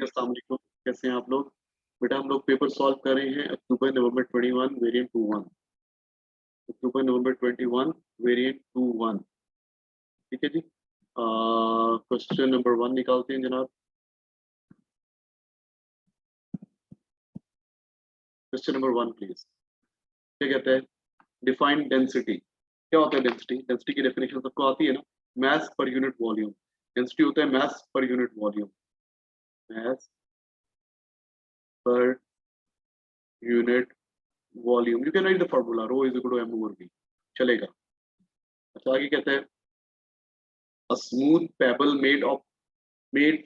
अस्सलाम वालेकुम, कैसे हैं आप लोग? बेटा हम लोग पेपर सॉल्व कर रहे हैं अक्टूबर नवंबर 21 वेरिएंट 21। अक्टूबर नवंबर 21 वेरिएंट 21। ठीक है जी। क्वेश्चन नंबर 1 निकालते हैं जनाब। Question number 1 please. क्या कहता है? Define density. क्या होता है डेंसिटी? डेंसिटी की डेफिनेशन सबको आती है ना? मास पर यूनिट वॉल्यूम। डेंसिटी होता है मास per unit volume. Mass per unit volume. You can write the formula rho is equal to M over V. चलेगा। अच्छा आगे कहता है a smooth pebble made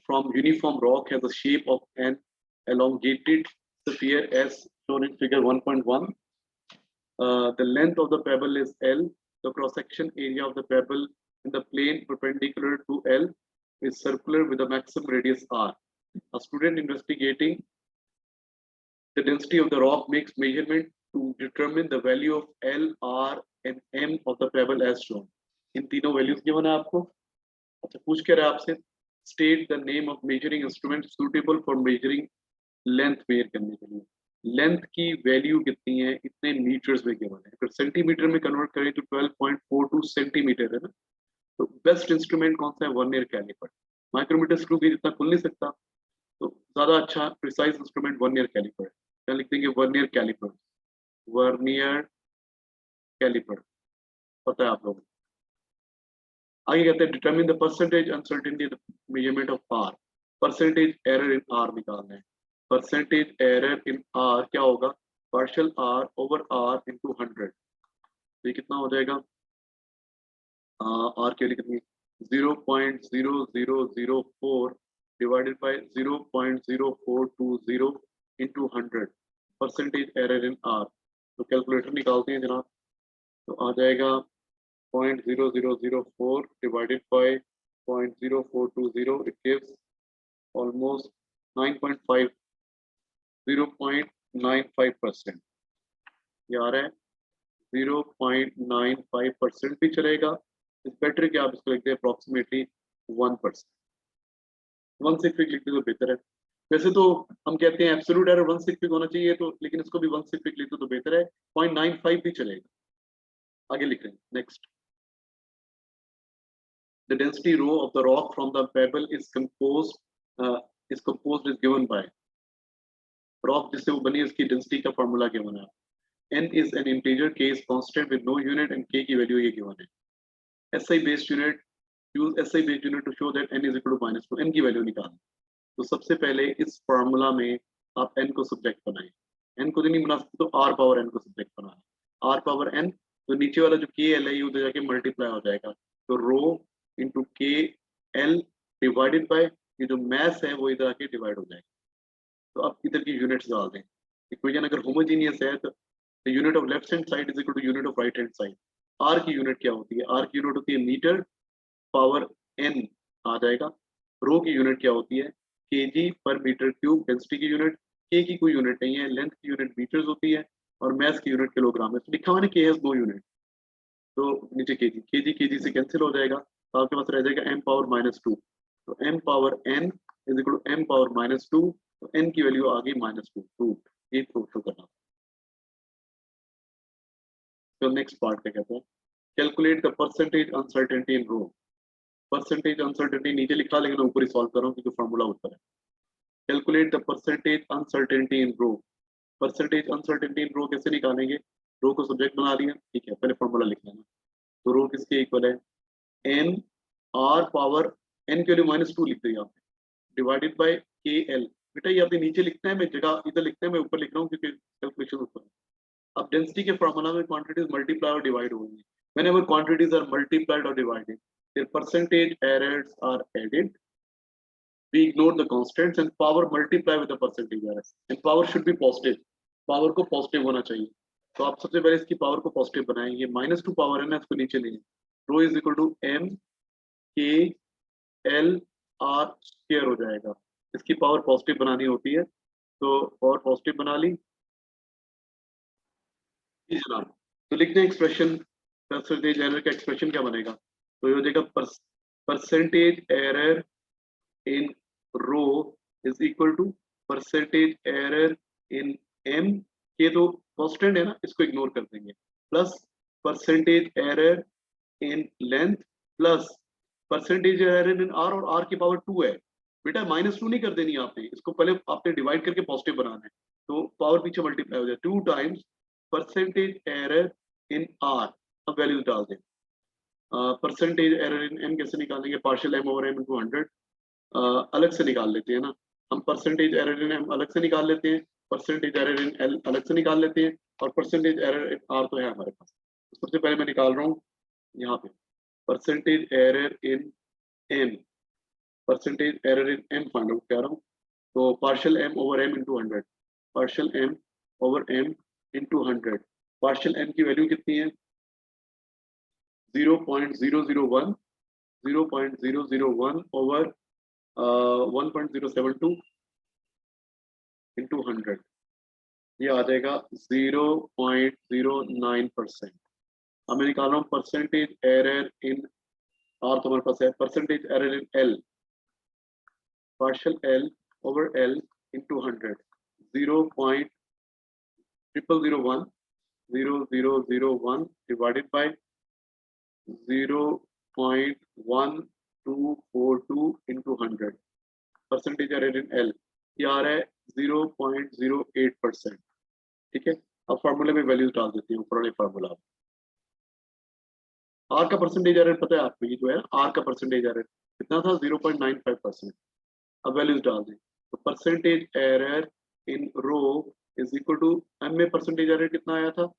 from uniform rock has the shape of an elongated sphere as shown in figure 1.1. The length of the pebble is L. The cross-section area of the pebble in the plane perpendicular to L is circular with a maximum radius R. A student investigating the density of the rock makes measurement to determine the value of L, R, and M of the pebble as shown. इन तीनों values given है आपको। अच्छा पूछ के रहा आपसे state the name of measuring instrument suitable for measuring length major करने के लिए। लेंथ की वैल्यू कितनी है? इतने मीटर्स में गिवन है। अगर सेंटीमीटर में कन्वर्ट करें तो 12.42 सेंटीमीटर है ना। तो बेस्ट इंस्ट्रूमेंट कौन सा है? Vernier caliper. माइक्रोमीटर स्क्रू भी इतना खुल नहीं सकता, तो ज्यादा अच्छा प्रिसाइज इंस्ट्रूमेंट वर्नियर कैलिपर है। क्या लिख देंगे? Vernier caliper. वर्नियर कैलिपर पता है आप लोगों को। आगे कहते हैं determine the percentage uncertainty measurement of R. Percentage error in R निकालना है। परसेंटेज एरर इन आर क्या होगा? Partial R over R into 100। ये कितना हो जाएगा? आर के लिए कितनी? 0.0004 divided by 0.0420 into 100 percentage error in are. तो कैलकुलेटर निकालते हैं जनाब। तो आ जाएगा 0.0004 divided by 0.0420, it gives almost 9.5 0.95%। ये आ रहा है 0.95% भी चलेगा। इस बेटर कि आप इसको लिखते हैं अप्रोक्सीमेटली 1%। 1 लिखते तो बेहतर है। वैसे तो हम कहते हैं एब्सोल्यूट एरर 1 होना चाहिए, तो लेकिन इसको भी 1 लिखते तो बेहतर है। 0.95 भी चलेगा। आगे लिख रहे हैं next. The density rho of the rock from the pebble is composed is given by rock जिससे वो बनी उसकी density का formula given है। n is an integer k is constant with no unit and k की value ये given है। SI based unit use SI based unit to show that n is equal to -2। n की value निकालना। तो सबसे पहले इस फॉर्मूला में आप n को सब्जेक्ट बनाएं। n को नहीं बना सकते तो r पावर n को सब्जेक्ट बनाना। r पावर n तो नीचे वाला जो kl है ये उधर जाके मल्टीप्लाई हो जाएगा। तो रो इंटू के एल डिवाइडेड बाय ये जो मैस है वो इधर आके डिवाइड हो जाएगा। तो आप इधर की यूनिट्स डाल दें। इक्वेशन अगर होमोजीनियस है तो unit of left hand side is equal to unit of right hand side. R की यूनिट क्या होती है? आर की यूनिट होती है मीटर पावर एन आ जाएगा। रो की यूनिट क्या होती है? केजी पर मीटर क्यूब। डेंसिटी की यूनिट के की कोई यूनिट नहीं है। लेंथ की यूनिट मीटर्स होती है और मैस की यूनिट किलोग्राम है। तो लिखा हुआ है के हैज नो यूनिट, तो नीचे केजी से कैंसिल हो जाएगा। तो आपके पास रह जाएगा m पावर -2। तो m power n is equal to m power -2। तो n की वैल्यू आ गई -2। ये प्रूफ शो करना। तो नेक्स्ट पार्ट क्या कहते हैं? Calculate the percentage uncertainty in rho. Percentage uncertainty नीचे लिखा लेकिन ऊपर ही सॉल्व कर रहा हूँ क्योंकि फॉर्मूला ऊपर है। Calculate the percentage uncertainty in rho. Percentage uncertainty in rho कैसे निकालेंगे? रो को सब्जेक्ट बना लिया, ठीक है। पहले फॉर्मूला लिख लेना। तो रो किसके इक्वल है? n r पावर n के लिए -2 लिख दिया आपने डिवाइडेड बाय के एल। बेटा ये आपने नीचे लिखना है, मैं जगह इधर लिखना है, मैं ऊपर लिख रहा हूँ क्योंकि कैलकुलेशन ऊपर है। अब डेंसिटी के फॉर्मूला में क्वांटिटीज मल्टीप्लाई और डिवाइड होंगी। व्हेनेवर क्वांटिटीज आर मल्टीप्लाइड और divided their percentage errors are added. we ignore the constants and power multiply with the percentage error and power should be positive। Power को positive होना चाहिए। तो आप सबसे पहले इसकी पावर को पॉजिटिव बनाएंगे। -2 पावर है ना, इसको नीचे लेंगे। रो इज इक्वल टू m के एल आर स्क्वायर हो जाएगा। इसकी पावर पॉजिटिव बनानी होती है तो पावर पॉजिटिव बना ली जी जनाब। तो लिखते हैं एक्सप्रेशन। परसेंटेज एरर का एक्सप्रेशन क्या बनेगा? तो ये हो जाएगा percentage error in rho is equal to percentage error in m, ये तो कांस्टेंट है ना, इसको इग्नोर कर देंगे, plus percentage error in length plus percentage error in r, और r की पावर 2 है। बेटा -2 नहीं कर देनी आपने, इसको पहले आपने डिवाइड करके पॉजिटिव बनाना है, तो पावर पीछे मल्टीप्लाई हो जाए, 2 टाइम्स परसेंटेज एरर इन r। अब वैल्यूज डाल दें। परसेंटेज एरर इन m कैसे निकालेंगे, partial m over m into 100 अलग से निकाल लेते हैं ना, हम परसेंटेज एरर इन m अलग से निकाल लेते हैं, परसेंटेज एरर इन l अलग से निकाल लेते हैं, और परसेंटेज एरर इन r तो है हमारे पास। सबसे पहले मैं निकाल रहा हूँ यहाँ पे percentage error in m, percentage error in m find out कर रहा हूँ, तो partial m over m into 100, partial m over m into 100, partial m की वैल्यू कितनी है 0.001, 0.001 ओवर 1072 इंटू 100, ये आ जाएगा 0.09%। अब मैं निकाल रहा हूँ परसेंटेज एरर इन आर, तो हमारे पास है percentage error in L, partial L over L into 100, 0.0001, 0001 divided by 0.1242 into 100, percentage error in L, ये आ रहा है 0.08%। ठीक है, अब फार्मूले में वैल्यूज डाल देती हूँ, ऊपर वाले फार्मूला। आर का परसेंटेज एरर पता है आपको, ये जो है आर का परसेंटेज एरर कितना था 0.95%। अब वैल्यूज डाल दें, तो percentage error in rho is equal to M में परसेंटेज एरर कितना आया था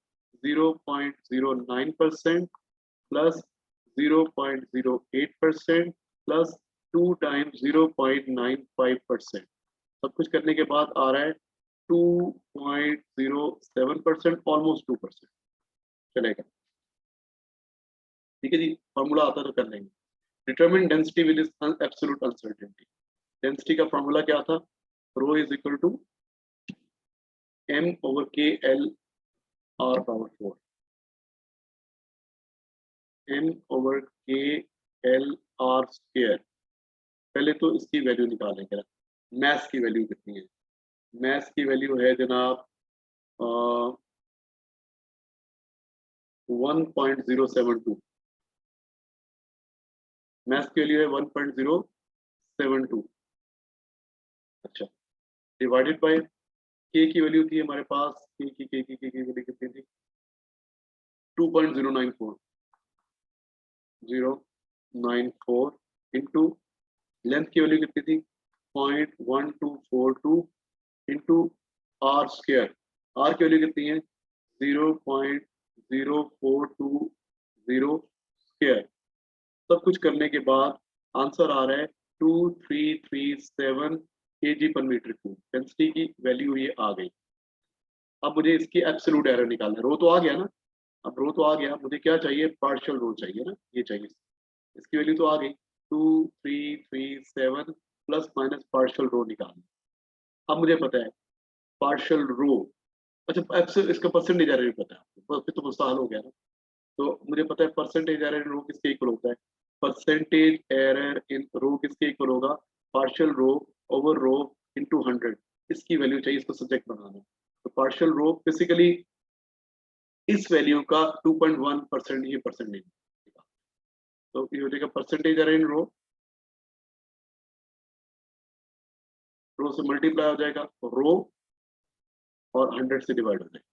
0.09% प्लस 0.08% प्लस 2 टाइम्स 0.95%, सब कुछ करने के बाद आ रहा है 2.07%, ऑलमोस्ट 2%। चलेगा, ठीक है जी, फॉर्मूला आता तो कर लेंगे। Determine density with absolute uncertainty, density का फॉर्मूला क्या था, rho is equal to m over k l r power 4, m over k l r square. पहले तो इसकी वैल्यू निकालेंगे, मैथ की वैल्यू कितनी है, मैथ की वैल्यू है जनाब 1.072, मैथ की वैल्यू है 1.072। अच्छा, डिवाइडेड बाय के की वैल्यू थी हमारे पास, के की वैल्यू कितनी थी 2.094, 094 इंटू लेंथ की वैल्यू कितनी थी 0.1242 इंटू आर स्क्वायर, आर की वैल्यू कितनी है 0.0420 स्क्वायर। सब कुछ करने के बाद आंसर आ रहा है 2337 kg पर मीटर क्यूब, डेंसिटी की वैल्यू ये आ गई। अब मुझे इसकी एब्सोल्यूट एरर निकालना है, रो तो आ गया ना, अब रो तो आ गया, मुझे क्या चाहिए पार्शियल रो चाहिए ना, ये चाहिए, इसकी वैल्यू तो आ गई 2337 प्लस माइनस पार्शियल रो निकालना। अब मुझे पता है पार्शियल रो, अच्छा एप्सिल इसका परसेंटेज एरर पता है आपको, फिर तो मुश्किल हो गया ना। तो मुझे पता है परसेंटेज एरर इन रो किसके इक्वल होता है, परसेंटेज एरर इन रो किसके इक्वल होगा, पार्शियल रो ओवर रो इनटू 100, इसकी वैल्यू चाहिए, इसको सब्जेक्ट बनाना है। तो पार्शियल रो बेसिकली इस वैल्यू का 2.1% ये परसेंट नहीं, तो ये हो जाएगा परसेंटेज एरर इन रो, रो से मल्टीप्लाई हो जाएगा रो और 100 से डिवाइड हो जाएगा।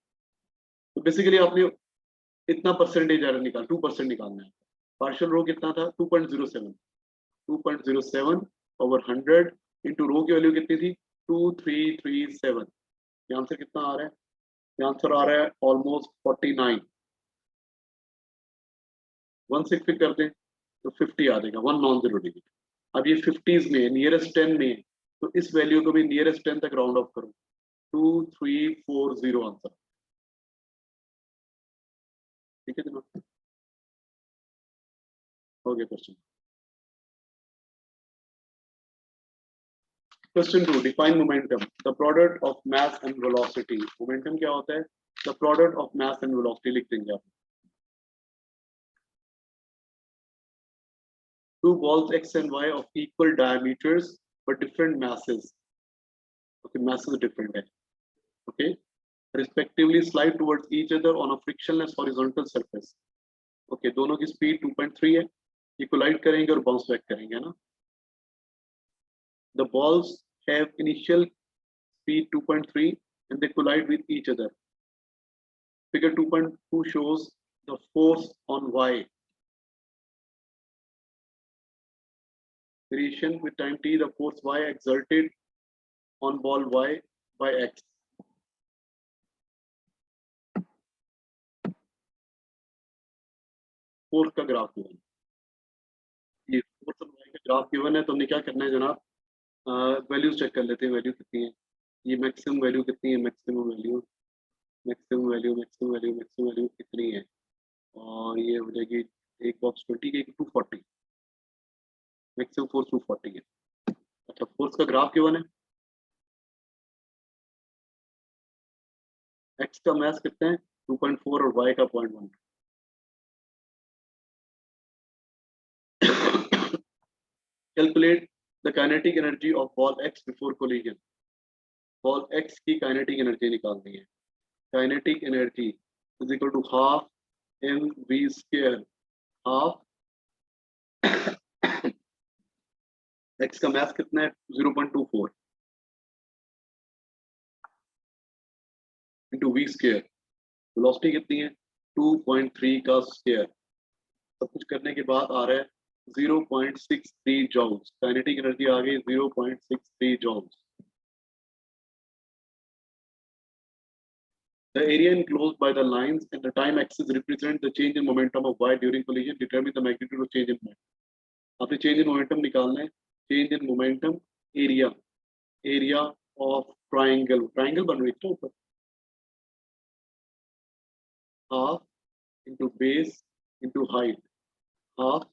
तो बेसिकली आपने इतना परसेंटेज एरर निकाल 2% निकालना है। पार्शियल रो कितना था 2.07, 2.07 ओवर 100 इंटू रो की वैल्यू कितनी थी 2337, ये आंसर कितना आ रहा है, ये आंसर आ रहा है ऑलमोस्ट 49, 1 कर दें तो 50 आ जाएगा, 1 नॉन जीरो डिजिट। अब ये 50s में नियरेस्ट 10 में, तो इस वैल्यू को भी नियरेस्ट 10 तक राउंड ऑफ करो, 2340 आंसर। ठीक है जनाब, हो गया question. Question 2, define momentum, the product of mass and velocity। momentum क्या होता है, the product of mass and velocity लिख देंगे आप। Two balls x and y of equal diameters but different masses Okay, masses different है. Okay, respectively slide towards each other on a frictionless horizontal surface. Okay, दोनों की speed 2.3 है. ये collide करेंगे और bounce back करेंगे ना. The balls have initial speed 2.3 and they collide with each other. Figure 2.2 shows the force on y. Variation with time t, the force y exerted on ball y by x. Force का graph given. ये force और y का graph given है तो हमने क्या करना है जनाब, वैल्यूज चेक कर लेते हैं. वैल्यू कितनी है, ये मैक्सिमम वैल्यू कितनी है, maximum value maximum value maximum value maximum value कितनी है, और ये हो जाएगी एक बॉक्स 20 की 240. मैक्सिमम फोर्स 240 है. अच्छा, फोर्स का ग्राफ गिवन है. एक्स का मास कितना है 2.4 और y का 0.1. Calculate the kinetic energy of ball x before collision. Ball x की kinetic energy निकालनी है. Kinetic energy is equal to half mv square. Half x का mass कितना है 0.24 into v square. Velocity कितनी है 2.3 का square. सब कुछ करने के बाद आ रहा है 0.63 joules. Kinetic energy आ गई 0.63 joules. The area enclosed by the lines and the time axis represent the change in momentum of y during collision. Determine the magnitude of change in momentum. आपने change in momentum निकालना है. Change in momentum area of triangle बन रही है ऊपर. Half into base into height. Half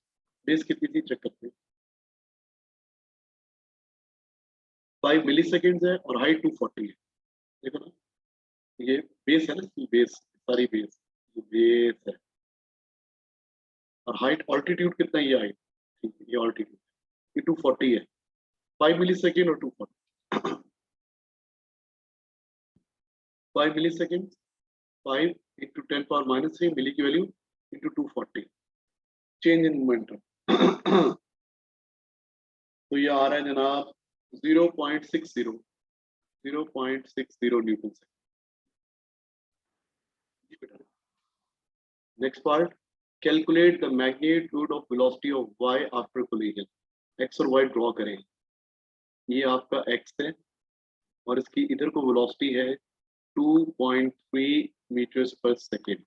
base कितनी थी check करते हैं. 5 milliseconds है और height 240 है. देखो ना, ये बेस है ना, बेस सारी बेस है और हाइट ऑल्टीट्यूड कितना है, ये हाइट, ये ऑल्टीट्यूड ये 240 है. 5 मिलीसेकंड और 240. 5 मिलीसेकंड 5 into 10 power minus 3 मिली की value into 240. Change in momentum तो ये आ रहा है जनाब 0.60 न्यूटन से. Next part, calculate the magnitude of velocity of y after collision. X और y ड्रॉ करें. ये आपका x है और इसकी इधर को velocity है 2.3 मीटर्स पर सेकेंड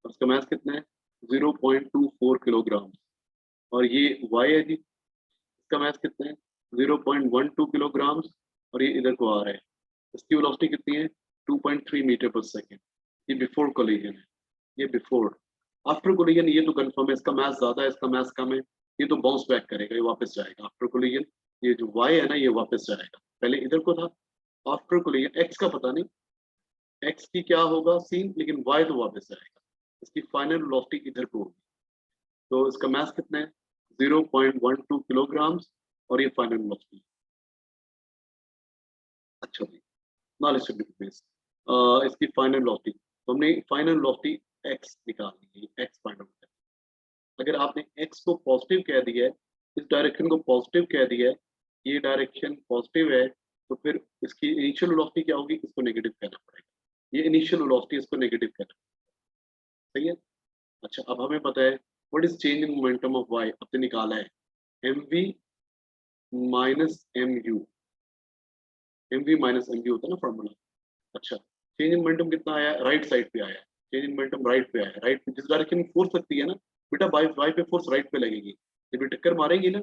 और इसका मास कितना है 0.24 किलोग्राम. और ये y है जी, इसका मास कितना है 0.12 किलोग्राम और ये इधर को आ रहा है. इसकी वेलोसिटी कितनी है 2.3 मीटर पर सेकेंड. ये बिफोर कोलिजन है, ये बिफोर. आफ्टर कोलिजन ये तो कंफर्म है, इसका मास ज्यादा है, इसका मास कम है, ये तो बाउंस बैक करेगा, ये वापस जाएगा. आफ्टर कोलिजन ये जो y है ना, ये वापस जाएगा. पहले इधर को था. आफ्टर कोलिजन x का पता नहीं, x की क्या होगा सीन, लेकिन y तो वापस जाएगा. इसकी फाइनल वेलोसिटी इधर को होगी. तो इसका मास कितना है 0.12 किलोग्राम और ये फाइनल वेलोसिटी. अच्छा जी, नॉलेज बेस इसकी फाइनल वेलोसिटी. तो हमने फाइनल वेलोसिटी x निकालनी है. x final. अगर आपने x को पॉजिटिव कह दिया है, इस डायरेक्शन को पॉजिटिव कह दिया है, ये डायरेक्शन पॉजिटिव है, तो फिर इसकी इनिशियल वेलोसिटी क्या होगी, इसको नेगेटिव कहना पड़ेगा. ये इनिशियल वेलोसिटी, इसको नेगेटिव कहना. सही है. अच्छा, अब हमें पता है what is change in momentum of y. आपने निकाला है mv minus mu. mv minus mu होता है ना फॉर्मूला. अच्छा, चेंज इन मोमेंटम कितना आया, राइट साइड पे आया. चेंज इन मोमेंटम राइट पे आया. राइट पे जिस डायरेक्शन में फोर्स लगती है ना बेटा, y पे फोर्स राइट पे लगेगी. जब ये टक्कर मारेंगी ना,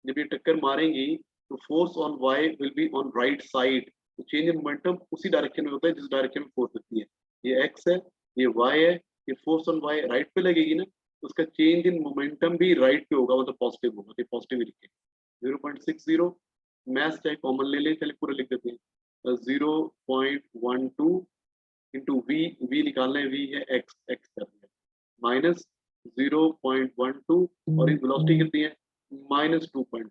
जब ये टक्कर मारेंगी तो force on y will be on right side. तो चेंज इन मोमेंटम उसी डायरेक्शन में होता है जिस डायरेक्शन में फोर्स लगती है. ये x है, ये y है, ये फोर्स ऑन y राइट पे लगेगी ना, तो उसका चेंज इन मोमेंटम भी राइट पे होगा, मतलब पॉजिटिव होगा. तो पॉजिटिव ही लिखे 0.60. मैथ्स चाहे कॉमन ले ले, चलिए पूरा लिख देते हैं. 0.12 इंटू v निकालना है, v है x कर दिया माइनस 0.12 और ये वेलोसिटी कितनी है -2.3.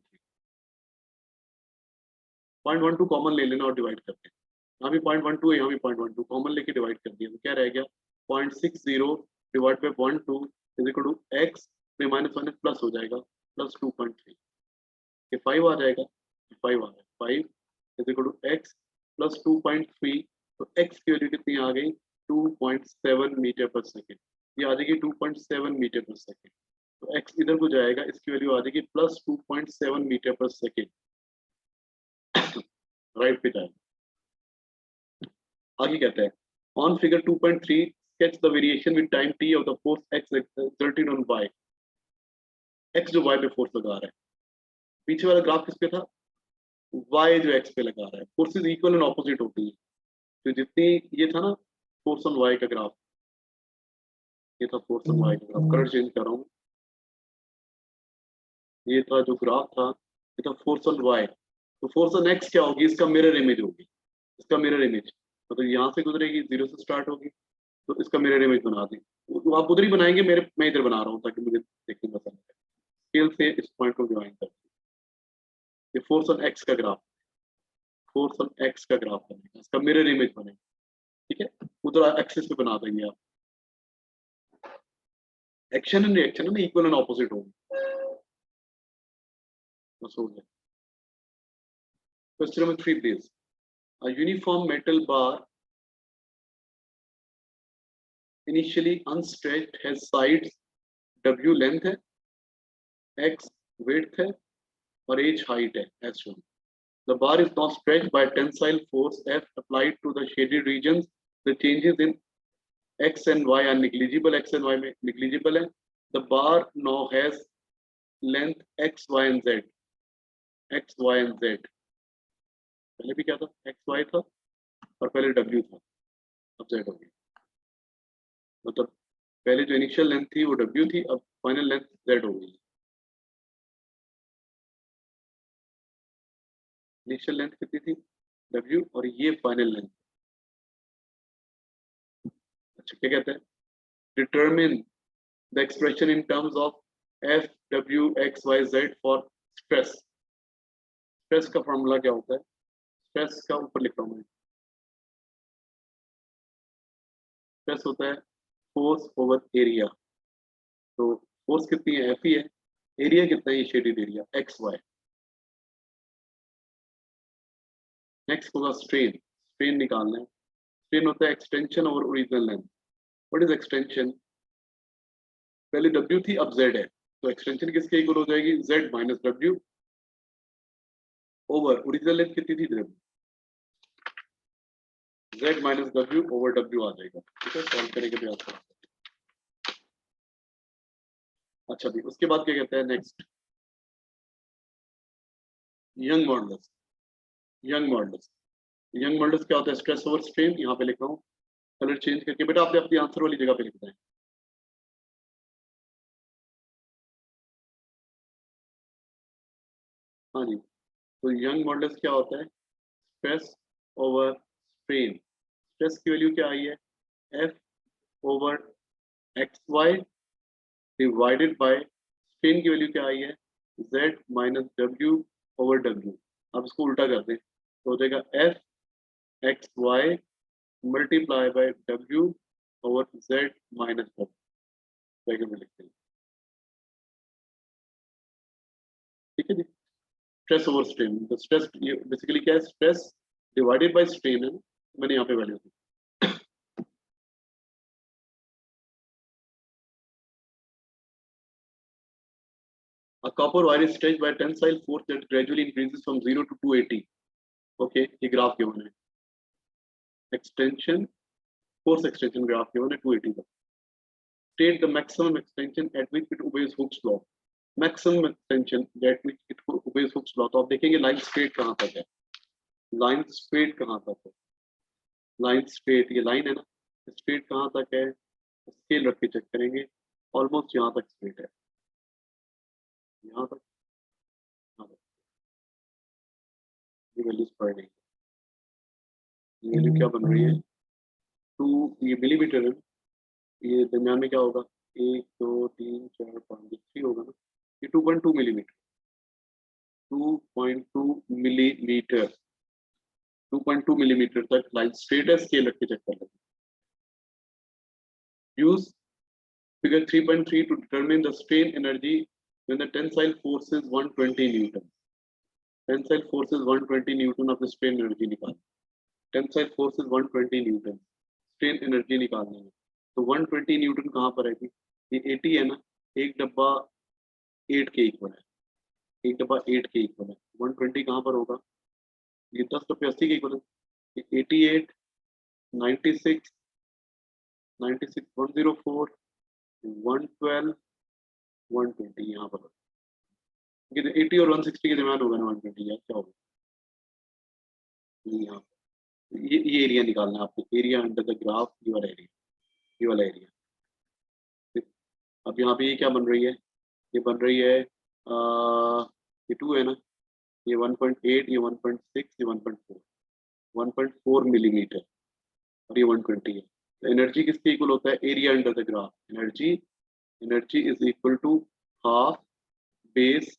0.12 कॉमन ले लेना और डिवाइड करके, यहाँ भी 0.12 है, यहाँ भी 0.12 कॉमन लेके डिवाइड कर दिया, तो क्या रह गया 0.60 divide by 12 is equal to x में -1 प्लस हो जाएगा प्लस 2.3, ये 5 आ जाएगा, 5 आ गया, 5 is equal to x plus 2.3, तो एक्स की वैल्यू कितनी आ गई 2.7 मीटर पर सेकेंड, ये आ जाएगी 2.7 मीटर पर सेकेंड, तो एक्स इधर को जाएगा, इसकी वैल्यू आ जाएगी प्लस 2.7 मीटर पर सेकेंड, राइट पे जाएगा। आगे कहते हैं on figure 2.3 sketch the variation with time t of the force x exerted on y, x जो y पे फोर्स लगा रहा है, पीछे वाला ग्राफ किस पे था, y जो x पे लगा रहा है, फोर्सेस इक्वल एंड ऑपोजिट होती है, तो जितनी ये था ना फोर्स ऑन y का ग्राफ, ये था फोर्स ऑन y का ग्राफ, कलर चेंज कर रहा हूँ, ये था जो ग्राफ था, ये था फोर्स ऑन y, तो फोर्स ऑन x क्या होगी, इसका मिरर इमेज होगी, इसका मिरर इमेज तो यहाँ से गुजरेगी, 0 से स्टार्ट होगी, तो इसका मिरर इमेज बना दें, तो आप उधर ही बनाएंगे, मेरे मैं इधर बना रहा हूँ ताकि मुझे देखने में पसंद है, स्केल से इस पॉइंट को ज्वाइन कर, ये फोर्स ऑन एक्स का ग्राफ, फोर्स ऑन एक्स का ग्राफ बनेगा, इसका मिरर इमेज बनेगा, ठीक है, उधर एक्सिस पे बना देंगे आप, एक्शन एंड रिएक्शन में इक्वल एंड ऑपोजिट होंगे, बस हो गया। Question number 3 please, a uniform metal bar initially unstretched has sides w length है, x width है और h height है as shown. The bar is now stretched by tensile force F applied to the shaded regions. The changes in x and y are negligible. X and y में negligible है. The bar now has length x, y and z. X, y and z. पहले भी क्या था? x, y था और पहले w था. अब z हो गया. मतलब पहले जो इनिशियल लेंथ थी वो w थी, अब फाइनल लेंथ z हो गई. इनिशियल लेंथ कितनी थी w और ये फाइनल लेंथ. अच्छा क्या कहते हैं, determine the expression in terms of f w x y z for stress. Stress का फॉर्मूला क्या होता है, स्ट्रेस का ऊपर लिख रहा हूं मैं, स्ट्रेस होता है फोर्स ओवर एरिया, तो फोर्स कितनी है एफ ही है, एरिया कितना है ये shaded area X Y. Next होगा स्ट्रेन, स्ट्रेन निकालना है, स्ट्रेन होता है extension over original length. What is extension, पहले W थी अब Z है, तो एक्सटेंशन किसके इक्वल हो जाएगी, Z minus W over original length कितनी थी W, Z minus W over W आ जाएगा. ठीक है, सॉल्व करेंगे भी आपको. अच्छा भी उसके बाद क्या कहते हैं next, young modulus. Young modulus, young modulus क्या होता है, स्ट्रेस ओवर स्ट्रेन. यहाँ पे लिख रहा हूँ कलर चेंज करके, बेटा आपने अपनी आंसर वाली जगह पे लिखना है. हाँ जी, तो यंग मॉडुलस क्या होता है, स्ट्रेस ओवर स्ट्रेन. स्ट्रेस की वैल्यू क्या आई है, F over X Y divided by strain की वैल्यू क्या आई है, z minus W over W. अब इसको उल्टा कर दें तो हो जाएगा F X Y multiply by W over z minus W. Bracket में लिखते हैं, ठीक है जी. स्ट्रेस ओवर स्ट्रेन, तो स्ट्रेस ये बेसिकली क्या है, स्ट्रेस डिवाइडेड बाय स्ट्रेन है, मैंने यहाँ पे value the. A copper wire is stretched by tensile force that gradually increases from 0 to 280. Okay, ये ग्राफ गिवन है, extension force extension graph given है 280 का. State the maximum extension at which it obeys Hooke's law. Maximum extension at which it obeys Hooke's law. तो आप देखेंगे line straight कहाँ तक है, लाइन स्ट्रेट कहाँ तक है, लाइन स्ट्रेट ये लाइन है ना, स्ट्रेट कहाँ तक है, स्केल रख के चेक करेंगे, ऑलमोस्ट यहाँ तक स्ट्रेट है, यहाँ तक, यहाँ तक. ये वैल्यूज पढ़ रही है, ये वैल्यू क्या बन रही है 2, ये मिलीमीटर है, ये दरम्यान में क्या होगा 1 2 3 4 5 3 होगा ना, ये 2.2 मिलीमीटर, 2.2 मिलीमीटर. 2.2 मिलीमीटर तक लाइन स्ट्रेट है, स्केल रख के चेक कर लेते हैं। Use figure 3.3 to determine the strain energy when the tensile force is 120 Newton. Tensile force is 120 Newton of the strain energy निकाल। Tensile force is 120 Newton. Strain energy निकालना है। तो 120 न्यूटन कहाँ पर है? ये 80 है ना, एक डब्बा 8 के इक्वल है, एक डब्बा 8 के इक्वल है। 120 कहाँ पर होगा? ये 10 डब्बे 80 के इक्वल है। 88, 96, 96, 104, 112, 120 यहाँ पर 80 और 160 के दरम्यान होगा ना 120, यार क्या होगा? यहाँ ये एरिया निकालना है आपको, एरिया अंडर द ग्राफ, ये वाला एरिया, ये वाला एरिया। अब यहाँ पे ये क्या बन रही है? ये बन रही है ये 2 है ना, ये 1.8, ये 1.6, ये 1.4, 1.4 मिलीमीटर और ये 120 है। तो एनर्जी किसके इक्वल होता है? Area under the graph. Energy is equal to half base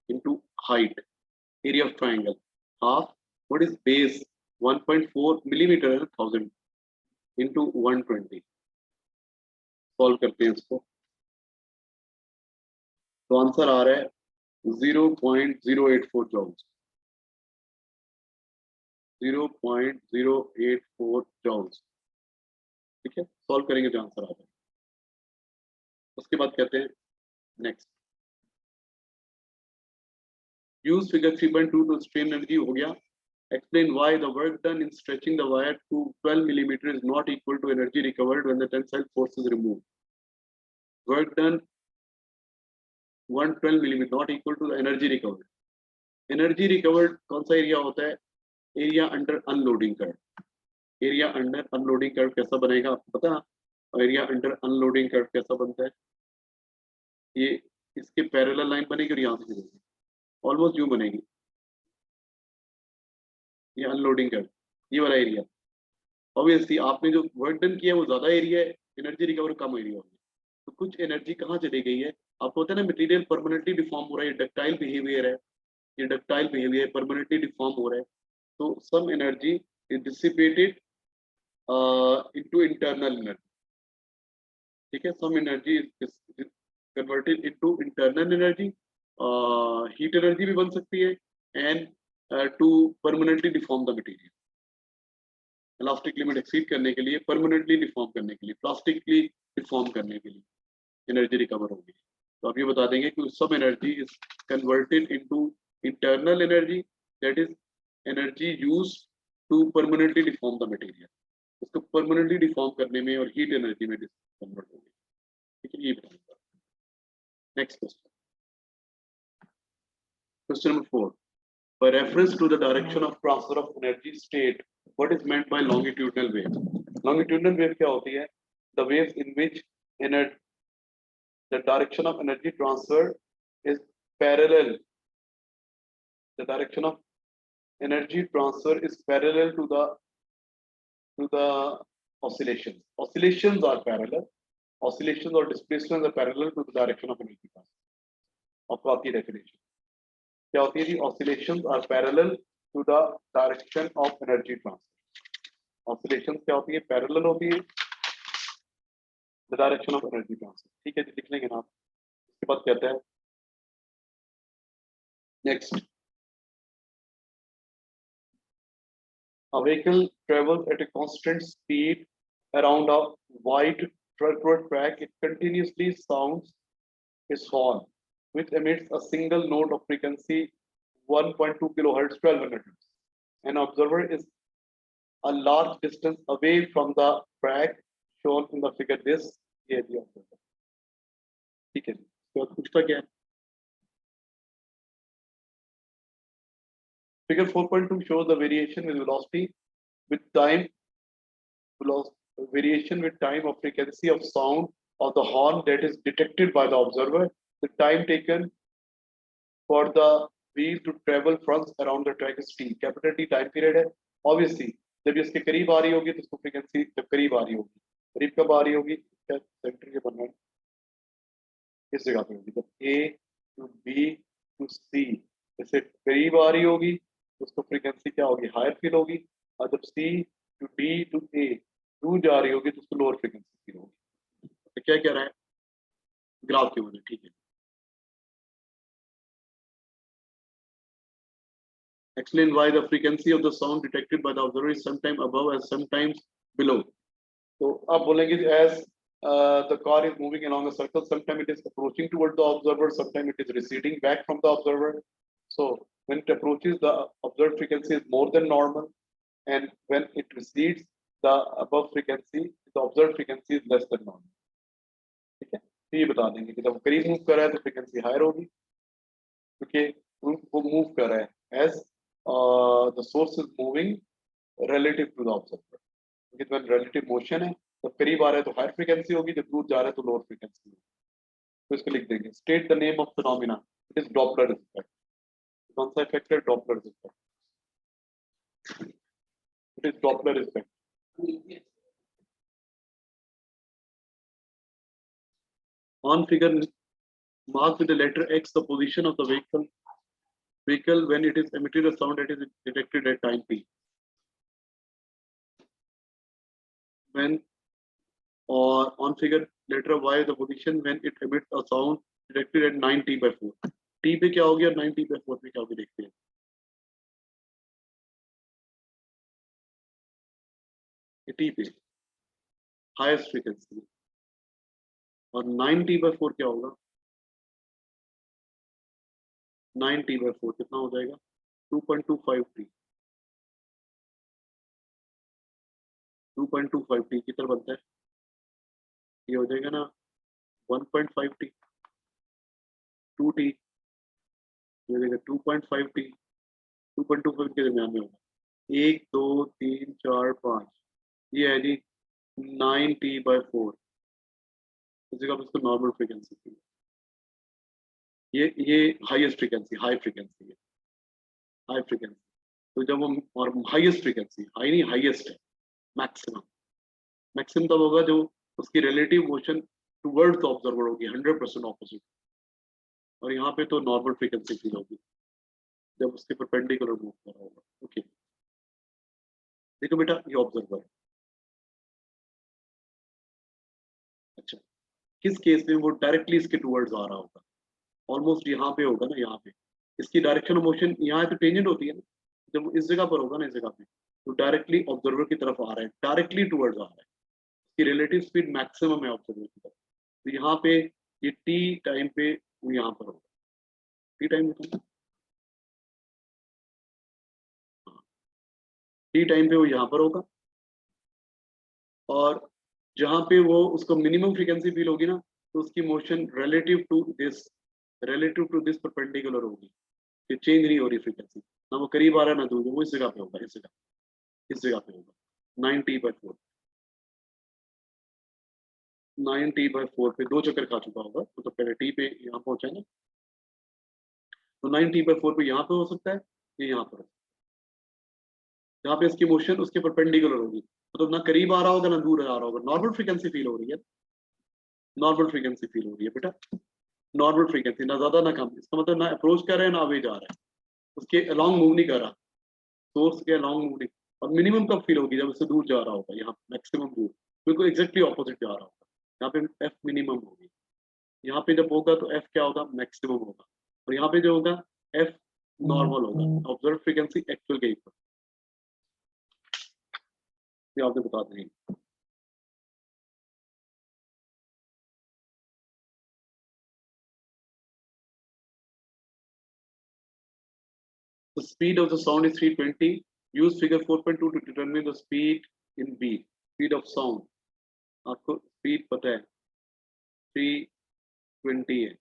into height, area of triangle, half, what is base? 1.4 millimeter है, 1000 into 120। सॉल्व करते हैं इसको, तो आंसर आ रहा है 0.084 जॉल्स, 0.084 जॉल्स। ठीक है, सॉल्व करेंगे जो आंसर आ जाए। उसके बाद कहते हैं next, use figure 3.2 to strain energy हो गया। Explain why the work done in stretching the wire to 12 millimeter is not equal to energy recovered when the tensile force is removed. Work done 112 millimeter not equal to the energy recovered. Energy recovered कौन सा area होता है? Area under unloading curve. Area under unloading curve कैसा बनेगा आपको पता? Area under unloading curve कैसा बनता है? ये इसके पैरेलल लाइन बनेगी और यहाँ से बनेगी, ऑलमोस्ट यूं बनेगी। ये अनलोडिंग कर्व, ये वाला एरिया। ऑब्वियसली आपने जो वर्क डन किया है वो ज्यादा एरिया है, एनर्जी रिकवर कम एरिया होगी। तो कुछ एनर्जी कहाँ चली गई है? आपको होता है ना मटेरियल परमानेंटली डिफॉर्म हो रहा है, डक्टाइल बिहेवियर है, ये डक्टाइल बिहेवियर परमानेंटली डिफॉर्म हो रहा है। तो some energy is dissipated into internal energy. ठीक है, some energy is converted into internal energy, heat energy भी बन सकती है, and to permanently deform the material. Elastic limit exceed करने के लिए, परमानेंटली डिफॉर्म करने के लिए, प्लास्टिकली डिफॉर्म करने के लिए एनर्जी रिकवर होगी। तो आप ये बता देंगे कि some energy is converted into internal energy, that is energy used to permanently deform the material. इसको परमानेंटली डिफॉर्म करने में और हीट एनर्जी में कन्वर्ट होगी। ठीक है, ये बताऊंगा। Next question, question number 4, by reference to the direction of transfer of energy state, what is meant by longitudinal wave? Longitudinal wave क्या होती है? The waves in which energy, the direction of energy transfer is parallel. The direction of energy transfer is parallel to the oscillations. Oscillations are parallel. Oscillations or displacements are parallel to the direction of energy transfer. आपको आपकी definition क्या होती है जी? Oscillations are parallel to the direction of energy transfer. Oscillations क्या होती है? Parallel होती है the direction of energy transfer. ठीक है जी, लिख लेंगे ना आप। इसके बाद कहते हैं next, a vehicle travels at a constant speed around a wide circular track. It continuously sounds its horn, which emits a single note of frequency 1.2 kilohertz, 1200 hertz. An observer is a large distance away from the track shown in the figure. This is the observer. ठीक है, तो पूछता क्या है? Figure 4.2 shows the variation with velocity with time, variation with time of frequency of sound of the horn that is detected by the observer. The time taken for the wheel to travel front around the track is t. Capital T time period है। Obviously जब इसके करीब आ रही होगी तो इसको frequency जब करीब आ रही होगी, करीब कब आ रही होगी? सेंटर के बनना है इस जगह पे होगी, जब A to B to C इससे करीब आ रही होगी उसको फ्रीक्वेंसी क्या होगी, हायर फील होगी। और जब सी टू डी टू ए दूर जा रही होगी तो उसको लोअर फ्रीक्वेंसी फील होगी। तो क्या कह रहा है ग्राफ की वजह, ठीक है। Explain why the frequency of the sound detected by the observer is sometimes above and sometimes below. तो आप बोलेंगे as the car is moving along a circle, sometimes it is approaching towards the observer, sometimes it is receding back from the observer. So when it approaches, the observed frequency is more than normal, and when it recedes, the above frequency, the observed frequency is less than normal. ठीक है, तो ये बता देंगे कि जब करीब move कर रहा है तो फ्रीक्वेंसी हायर होगी, क्योंकि वो मूव कर रहा है as the source is moving relative to the observer. क्योंकि when relative motion है तो करीब आ रहा है तो हायर फ्रीक्वेंसी होगी, जब दूर जा रहा है तो लोअर फ्रीक्वेंसी होगी। तो इसको लिख देंगे state the name of phenomena, it is Doppler effect. कौन सा इफेक्ट है, Doppler effect, it is Doppler effect. On figure mark with the letter X the position of the vehicle when it is emitted a sound that is detected at time t. When or on figure letter Y the position when it emits a sound detected at 9t/4. t पे क्या हो गया, 9t/4 पे क्या होगी देखते हैं। t पे हाईएस्ट फ्रीक्वेंसी और 9t/4 क्या होगा, 9t/4 कितना हो जाएगा 2.25t। 2.25t कितना बनता है, ये हो जाएगा ना 1.5t, 2t, ये हो जाएगा 2.5t, 2.25 के दरमियान में होगा। 1 2 3 4 5, ये है जी 9t/4। इस जगह पर इसको नॉर्मल फ्रीक्वेंसी की, ये हाईएस्ट फ्रीक्वेंसी, हाई फ्रीक्वेंसी है, हाई फ्रीक्वेंसी। तो जब हम और हाईएस्ट फ्रीक्वेंसी, हाई नहीं हाईएस्ट है, मैक्सिमम। मैक्सिमम तब होगा जो उसकी relative motion towards the observer होगी 100% ऑपोजिट, और यहाँ पे तो नॉर्मल फ्रीक्वेंसी फील होगी जब उसके परपेंडिकुलर मूव कर रहा होगा। ओके, देखो बेटा ये ऑब्जर्वर है। अच्छा, किस केस में वो डायरेक्टली इसके टुवर्ड्स आ रहा होगा, ऑलमोस्ट यहाँ पे होगा ना, यहाँ पे इसकी डायरेक्शन ऑफ मोशन यहाँ तो टेंजेंट होती है ना, जब इस जगह पर होगा ना, इस जगह पे तो डायरेक्टली ऑब्जर्वर की तरफ आ रहा है, डायरेक्टली टुवर्ड्स आ रहा है, इसकी रिलेटिव स्पीड मैक्सिमम है ऑब्जर्वर की तरफ। तो यहाँ पे ये टी टाइम पे वो यहाँ पर होगा, टी टाइम पे, टी टाइम पे वो यहाँ पर होगा, और जहाँ पे वो उसको मिनिमम फ्रीक्वेंसी फील होगी ना, तो उसकी motion relative to this perpendicular होगी, कि चेंज नहीं हो रही फ्रीक्वेंसी, ना वो करीब आ रहा है ना दूर, वो इस जगह पे होगा, इस जगह पे होगा 9t/4। 9t/4 पे 2 चक्कर खा चुका होगा, तो पहले टी पे यहाँ पहुंचा है ना, तो 9t/4 पे यहाँ पे हो सकता है, ये यहाँ पर, जहाँ पे इसकी मोशन उसके परपेंडिकुलर होगी, मतलब ना करीब आ रहा होगा ना दूर आ रहा होगा, नॉर्मल फ्रीक्वेंसी फील हो रही है, नॉर्मल फ्रीक्वेंसी फील हो रही है बेटा, नॉर्मल फ्रीक्वेंसी, ना ज्यादा ना कम। इसका मतलब ना अप्रोच कर रहे हैं ना अवे जा रहा है, उसके अलॉन्ग मूव नहीं कर रहा, सोर्स के अलॉन्ग मूव नहीं। और मिनिमम कब फील होगी, जब उससे दूर जा रहा होगा, यहाँ मैक्सिमम दूर, बिल्कुल एग्जैक्टली ऑपोजिट जा रहा होगा, यहाँ पे एफ मिनिमम होगी, यहाँ पे जब होगा तो एफ क्या होगा, मैक्सिमम होगा, और यहाँ पे जो होगा एफ नॉर्मल होगा, ऑब्जर्व फ्रीक्वेंसी एक्चुअल के इक्वल, ये आपको बता देंगे। The speed of the sound is 320. Use figure 4.2 to determine the speed in beat. Speed of sound. आपको speed पता है 320 है,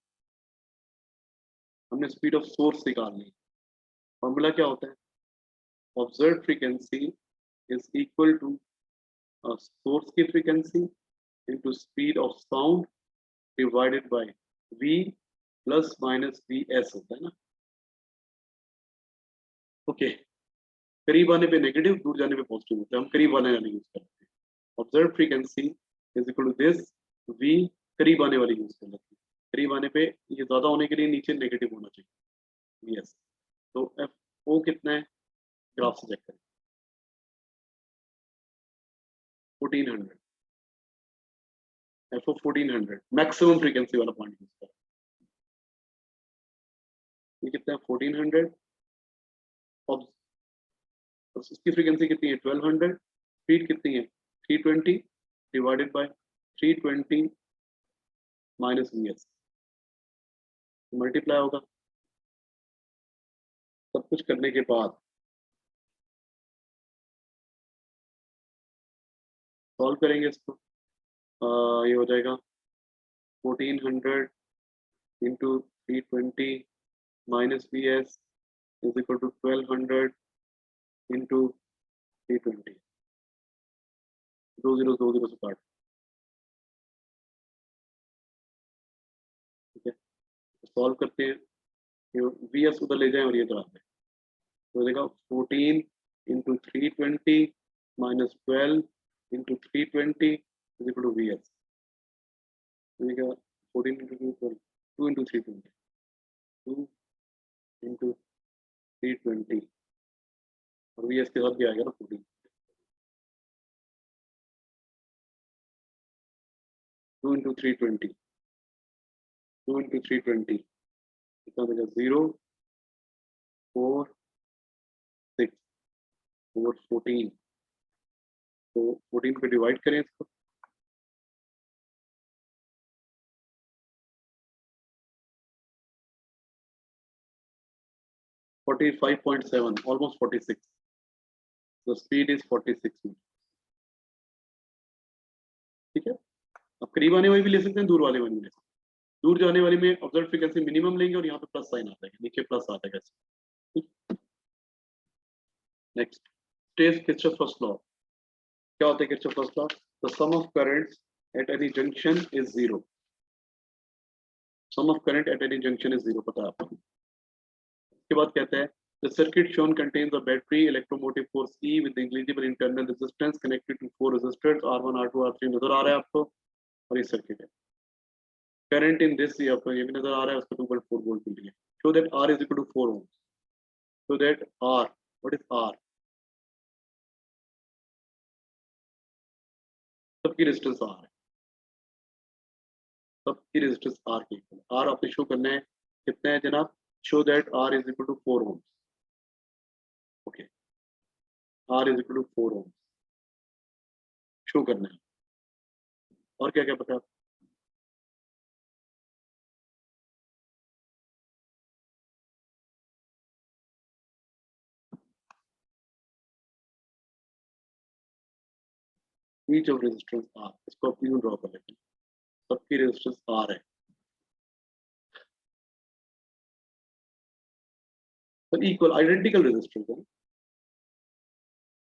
हमने speed of source निकालनी। फॉर्मूला क्या होता है, observed frequency is equal to source की frequency into speed of sound divided by v plus minus vs होता है ना। ओके, करीब आने पे नेगेटिव, दूर जाने पे पॉजिटिव होता है, हम करीब आने वाले यूज करते हैं। Observe frequency is equal to this V, करीब आने वाली यूज कर लेते हैं, करीब आने पे ये ज्यादा होने के लिए नीचे नेगेटिव होना चाहिए, यस। तो एफ ओ कितना है ग्राफ से चेक करें 1400 एफ 1400 मैक्सिमम फ्रीक्वेंसी वाला पॉइंट यूज करें। ये कितना है 1400 और उसकी फ्रीक्वेंसी कितनी है 1200, स्पीड कितनी है 320 divided by 320 minus VS, multiply होगा। सब कुछ करने के बाद सॉल्व करेंगे इसको, ये हो जाएगा 1400 into 320 minus VS is equal to 1200 into 320, 2 0 से काट, ठीक है। सॉल्व करते हैं, वीएस उधर ले जाएं और ये इधर आते हैं, तो देखा 14 into 320 minus 12 into 320 is equal to VS, देखा 14 इंटू 12 2 इंटू 320 2 इंटू 320 और वीएस के साथ भी आएगा ना 14 2 इंटू 320 2 इंटू 320 कितना देगा 0 4 6 4 14, तो 14 पे डिवाइड करें इसको, 45.7 almost 46, the speed is 46 meters, ठीक है। अब करीब आने वाली भी ले सकते हैं, दूर वाले वाली भी ले सकते हैं। दूर जाने वाली में ऑब्जर्व फ्रीक्वेंसी मिनिमम लेंगे और यहाँ पे प्लस साइन आता है, नीचे प्लस आता है कैसे। Next stage Kirchhoff first law, क्या होता है Kirchhoff first law, the sum of currents at any junction is zero, sum of current at any junction is zero, पता है आपको। उसके बाद कहते हैं the circuit shown contains a battery electromotive force E with negligible internal resistance connected to 4 resistors R1 R2 R3 नजर आ रहा है आपको, और ये सर्किट है। करंट इन दिस आपको ये भी नजर आ रहा है, उसको 2.4 वोल्ट मिल रही है। Show that R is equal to 4 ohms, so that R, what is R, सबकी रेजिस्टेंस R है, सबकी रेजिस्टेंस R की इक्वल, R आपने शो करना है कितना है जनाब, show that R is equal to 4 ohms, okay, R is equal to 4 ohms show करना है। और क्या क्या पता है, each of resistance R, इसको आप यूं ड्रॉ कर लेते हैं, सबकी रेजिस्टेंस R है, तो इक्वल आइडेंटिकल रेजिस्टेंस है,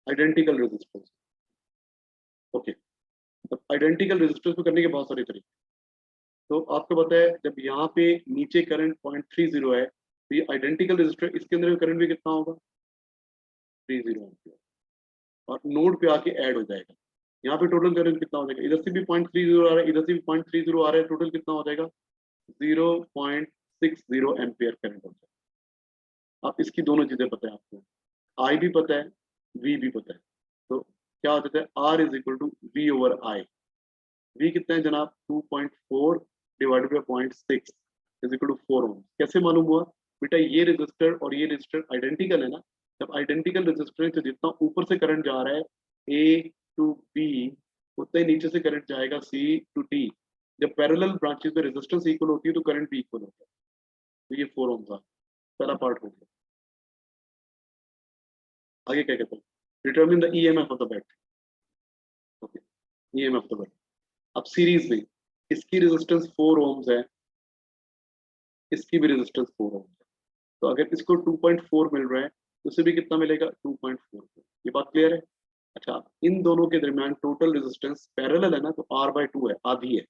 आइडेंटिकल रेजिस्टेंस, ओके। अब आइडेंटिकल रेजिस्टेंस को करने के बहुत सारे तरीके, तो आपको पता है जब यहाँ पे नीचे करंट 0.30 है, तो ये आइडेंटिकल रेजिस्टर, इसके अंदर करंट भी कितना होगा 30 एम्पियर, और नोड पे आके ऐड हो जाएगा। यहाँ पे टोटल करंट कितना हो जाएगा, इधर से भी 0.30 आ रहा है, इधर से भी 0.30 आ रहा है, टोटल कितना हो जाएगा 0.60 एम्पियर करंट हो जाएगा। आप इसकी दोनों चीजें पता है आपको, आई भी पता है, वी भी पता है, तो क्या हो जाता है R is equal to V over I. V कितना है जनाब 2.4 divided by 0.6 is equal to 4 ohm. कैसे मालूम हुआ बेटा, ये रेजिस्टर और ये रेजिस्टर आइडेंटिकल है ना, जब आइडेंटिकल रेजिस्टर है तो जितना ऊपर से करंट जा रहा है ए टू बी, उतना ही नीचे से करंट जाएगा सी टू डी। जब पैरेलल ब्रांचेस में रेजिस्टेंस इक्वल होती है तो करंट भी इक्वल होता है, तो ये 4 ओम था पहला पार्ट हो गया। आगे क्या कहते हैं, determine the EMF of the battery, okay, EMF of the battery. अब सीरीज में इसकी रेजिस्टेंस 4 ओम्स है, इसकी भी रेजिस्टेंस 4 ओम्स है, तो अगर इसको 2.4 मिल रहा है तो उसे भी कितना मिलेगा 2.4। ये बात क्लियर है। अच्छा, इन दोनों के दरमियान टोटल रेजिस्टेंस पैरेलल है ना, तो R/2 है, आधी है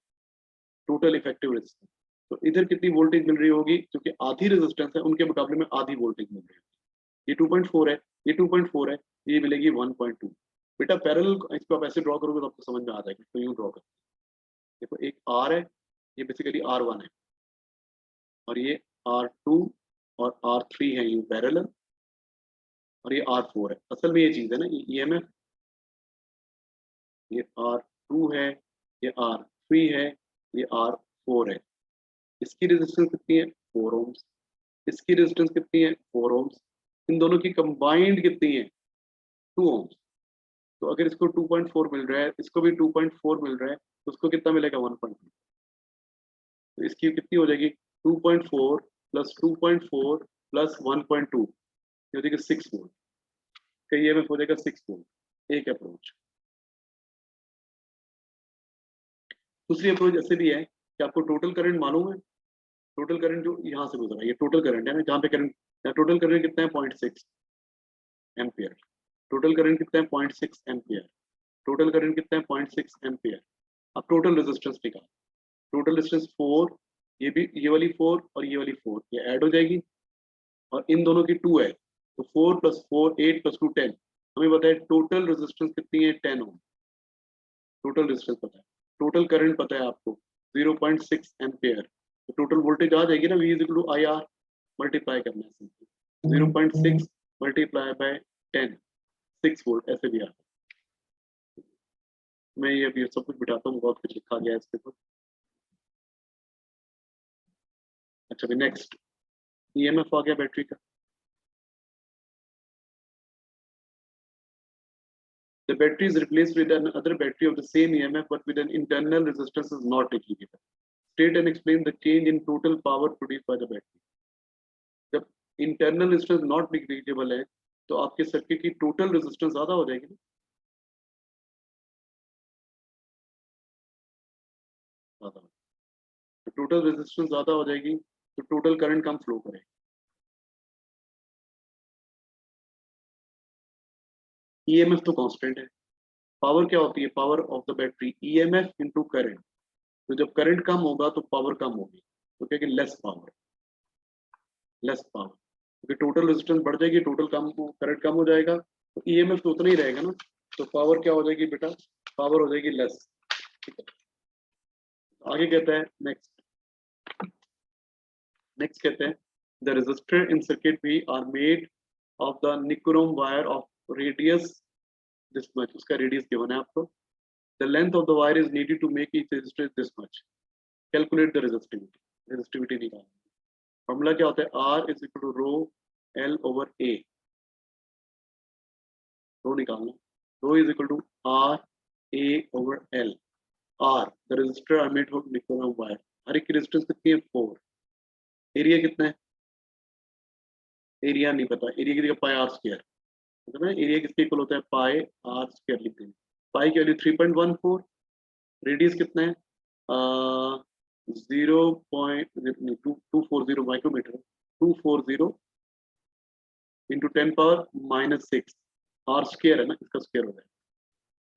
टोटल इफेक्टिव रेजिस्टेंस। तो इधर कितनी वोल्टेज मिल रही होगी, क्योंकि आधी रेजिस्टेंस है उनके मुकाबले में आधी वोल्टेज मिल रही है। ये 2.4 है, ये 2.4 है, ये मिलेगी 1.2। बेटा पैरेलल इसको आप ऐसे ड्रॉ करोगे तो आपको समझ में आ जाएगा, तो यूं ड्रॉ कर, देखो एक R है, ये बेसिकली R1 है, और ये R2 और R3 है यूं पैरेलल, और ये R4 है। असल में ये चीज है ना, ये EMF, ये R2 है, ये R3 है, ये R4 है। इसकी रेजिस्टेंस कितनी है? 4 ओम्स। इसकी रेजिस्टेंस कितनी है? 4 ओम्स। इन दोनों की कंबाइंड कितनी है? 2 ओम्स। तो अगर इसको 2.4 मिल रहा है, इसको भी 2.4 मिल रहा है, तो उसको कितना मिलेगा? 1.2। तो इसकी कितनी हो जाएगी? 2.4 प्लस 2.4 प्लस 1.2, ये हो जाएगी 6 वोल्ट। का EMF हो जाएगा 6 वोल्ट। एक अप्रोच। दूसरी अप्रोच ऐसे भी है कि आपको टोटल करंट मालूम है। टोटल करंट जो यहाँ से गुजरा है, ये टोटल करंट है ना, जहाँ पे करंट, टोटल करंट कितना है? 0.6 एम्पियर। टोटल करंट कितना है? 0.6 एम्पियर। टोटल करंट कितना है? 0.6 एम्पियर। अब टोटल रेजिस्टेंस निकाल। टोटल रेजिस्टेंस 4, ये भी, ये वाली 4 और ये वाली 4, ये ऐड हो जाएगी, और इन दोनों की 2 है, तो 4 प्लस 4 8 प्लस 2 10। हमें बताए टोटल रेजिस्टेंस कितनी है? 10 ओम। टोटल रेजिस्टेंस पता है। टोटल करंट पता है आपको 0.6 एम्पियर। तो टोटल वोल्टेज आ जाएगी ना, V is equal to IR, multiply करना है सिंपल। 0.6 मल्टीप्लाई बाय 10, 6 वोल्ट ऐसे भी आता है। मैं ये अभी सब कुछ बिठाता हूँ, बहुत कुछ लिखा गया है इसके ऊपर। अच्छा भी नेक्स्ट, EMF आ गया बैटरी का। The battery is replaced with another battery of the same EMF but with an internal resistance is not negligible. State and explain the change in total power produced by the battery. जब internal resistance not negligible है, तो आपके circuit की total resistance ज्यादा हो जाएगी ना, ज्यादा। तो टोटल रेजिस्टेंस ज्यादा हो जाएगी, तो टोटल करंट कम फ्लो करेगा। EMF तो कांस्टेंट है। पावर क्या होती है? Power of the battery EMF into current. तो जब करंट कम होगा तो पावर कम होगी, तो क्या कि लेस पावर, लेस पावर, क्योंकि टोटल रेजिस्टेंस बढ़ जाएगी, टोटल कम, करंट कम हो जाएगा, तो EMF तो उतना ही रहेगा ना। तो पावर क्या हो जाएगी बेटा? पावर हो जाएगी लेस। ठीक है, आगे कहता है नेक्स्ट। नेक्स्ट कहते हैं the resistor in circuit be are made of the nichrome wire of radius this much. उसका रेडियस गिवन है आपको। The length of the wire is needed to make each resistor this much. Calculate the resistivity. Resistivity निकालना। Formula क्या होता है? R is equal to rho L over A। Rho निकालना। Rho is equal to R A over L। R the resistor are made of nichrome wire. हर एक की resistance कितनी है? 4। एरिया कितना है? एरिया नहीं पता। एरिया की जगह पाई आर स्क्वायर, मतलब है एरिया किसके इक्वल होता है? पाई आर स्क्वायर लिख देंगे। पाई की वैल्यू 3.14। रेडियस कितना है? 0.240 माइक्रोमीटर। 240 इंटू 10⁻⁻6। आर स्क्वायर है ना, इसका स्क्वायर हो जाएगा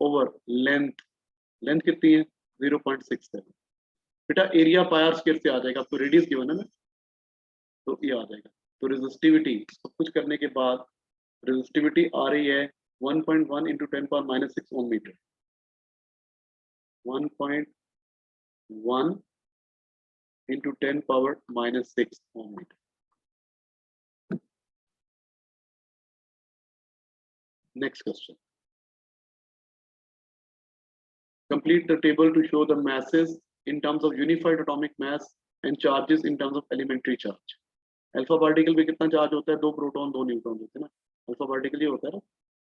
ओवर लेंथ। लेंथ कितनी है? 0.67। बेटा एरिया पाई आर स्क्वायर से आ जाएगा, आपको रेडियस गिवन है ना, तो ये आ जाएगा। तो रेजिस्टिविटी सब कुछ करने के बाद रेजिस्टिविटी आ रही है 1.1 into 10⁻⁻6 ohm metre. 1.1 into 10⁻⁻6 ohm metre. Next question, complete the table to show the masses in terms of unified atomic mass and charges in terms of elementary charge. Alpha particle में कितना charge होता है? 2 proton 2 neutron होते हैं ना। Alpha particle ये होता है ना,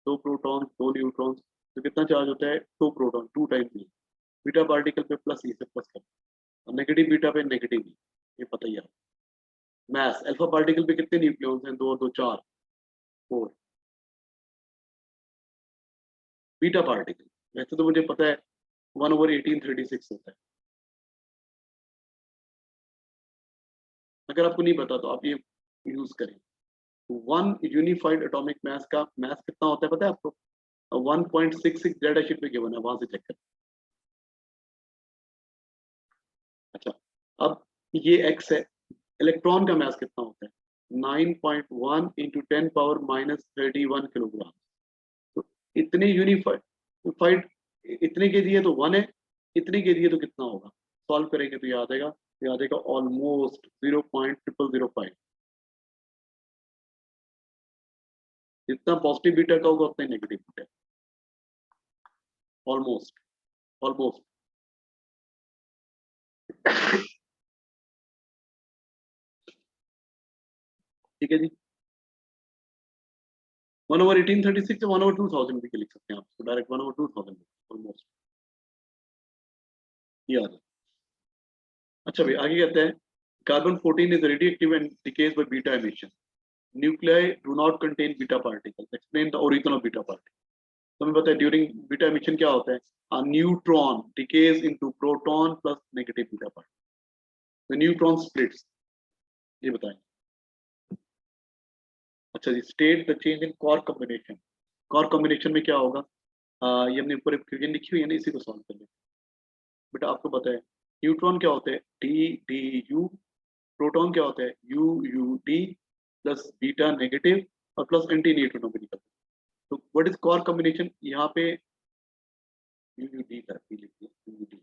2 प्रोटॉन 2 न्यूट्रॉन। तो कितना चार्ज होता है? 2 प्रोटॉन 2 टाइम्स। बीटा पार्टिकल पे प्लस ई से प्लस कर, और नेगेटिव बीटा पे नेगेटिव ई, ये पता ही है। मास अल्फा पार्टिकल पे कितने न्यूक्लियॉन्स हैं? 2 और 2 4 4। बीटा पार्टिकल वैसे तो मुझे पता है 1/1836 होता है। अगर आपको नहीं पता तो आप ये यूज करें। वन यूनिफाइड एटॉमिक मास का मास कितना होता है पता है आपको? 1.66 जेड शीट पे गिवन है, वहां से चेक करें। अच्छा, अब ये एक्स है। इलेक्ट्रॉन का मास कितना होता है? 9.1 इंटू 10⁻⁻31 किलोग्राम। तो इतने यूनिफाइड, इतने के दिए तो 1 है, इतने के दिए तो कितना होगा? सॉल्व करेंगे तो याद आएगा, याद आएगा ऑलमोस्ट 0.0005। जितना पॉजिटिव बीटा का होगा उतना ही नेगेटिव बीटा, ऑलमोस्ट ऑलमोस्ट। ठीक है जी, 1/1836 या 1/2000 भी लिख सकते हैं आप, तो डायरेक्ट 1/2000 ऑलमोस्ट, ये आ जाए। अच्छा भाई आगे कहते हैं carbon 14 is radioactive and decays by beta emission, nuclei do not contain beta particles, explain the origin of beta particle. तो हमें पता है ड्यूरिंग बीटा एमिशन क्या होता है, a neutron decays into proton plus negative beta particle, the neutron splits, ये बताएं। अच्छा जी, state the change in cork combination, cork combination में क्या होगा, ये हमने ऊपर इक्वेशन लिखी हुई है ना, इसी को सॉल्व कर लेते हैं। बेटा आपको पता है न्यूट्रॉन क्या होते हैं, डी डी यू, प्रोटॉन क्या होता है, you U D plus beta negative और प्लस एंटी न्यूट्रिनो भी निकलता है। तो व्हाट इज कॉर्क कॉम्बिनेशन, यहाँ पे यू यू डी कर लिखिए, यू डी,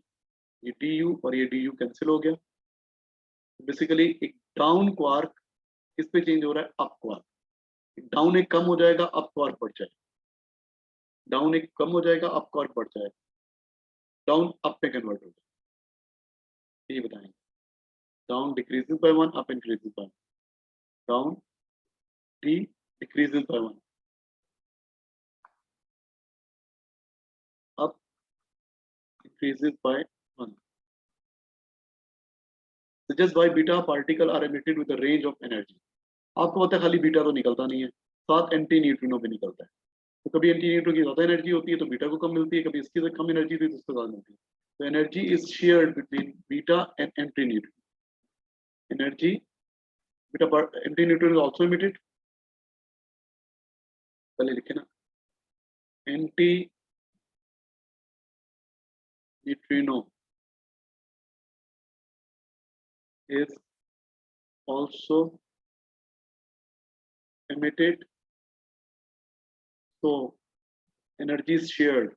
ये डी यू और ये डी यू कैंसिल हो गया। बेसिकली एक डाउन क्वार्क किस पे चेंज हो रहा है, अप क्वार्क, डाउन एक कम हो जाएगा अप क्वार्क बढ़ जाएगा, डाउन एक कम हो जाएगा अप क्वार्क बढ़ जाएगा, डाउन अप में कन्वर्ट हो जाएगा, ये बताएंगे। Down decreases by 1, up increases by 1, down D decreases by 1, up increases by 1. Suggest why beta particle are emitted with a range of energy. आपको पता है खाली बीटा तो निकलता नहीं है, साथ एंटी न्यूट्रिनो भी निकलता है। तो कभी एंटी न्यूट्रिनो की ज्यादा एनर्जी होती है तो बीटा को कम मिलती है, कभी इसकी से कम एनर्जी होती है तो उसको ज्यादा मिलती है। तो energy is shared between beta and anti neutrino. Energy beta anti neutrino is also emitted, पहले लिखे ना, anti neutrino is also emitted, so energy is shared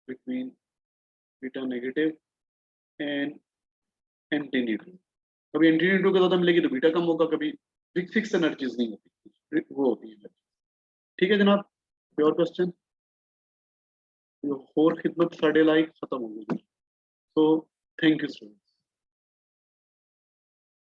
between beta negative and anti neutrino. कभी एंटी न्यूट्रिनो के ज्यादा मिलेगी तो beta कम होगा, कभी फिक्स एनर्जीज नहीं होती, वो होती है। ठीक है जनाब, प्योर क्वेश्चन और खिदमत साढ़े लाइक खत्म हो गई। तो थैंक यू स्टूडेंट।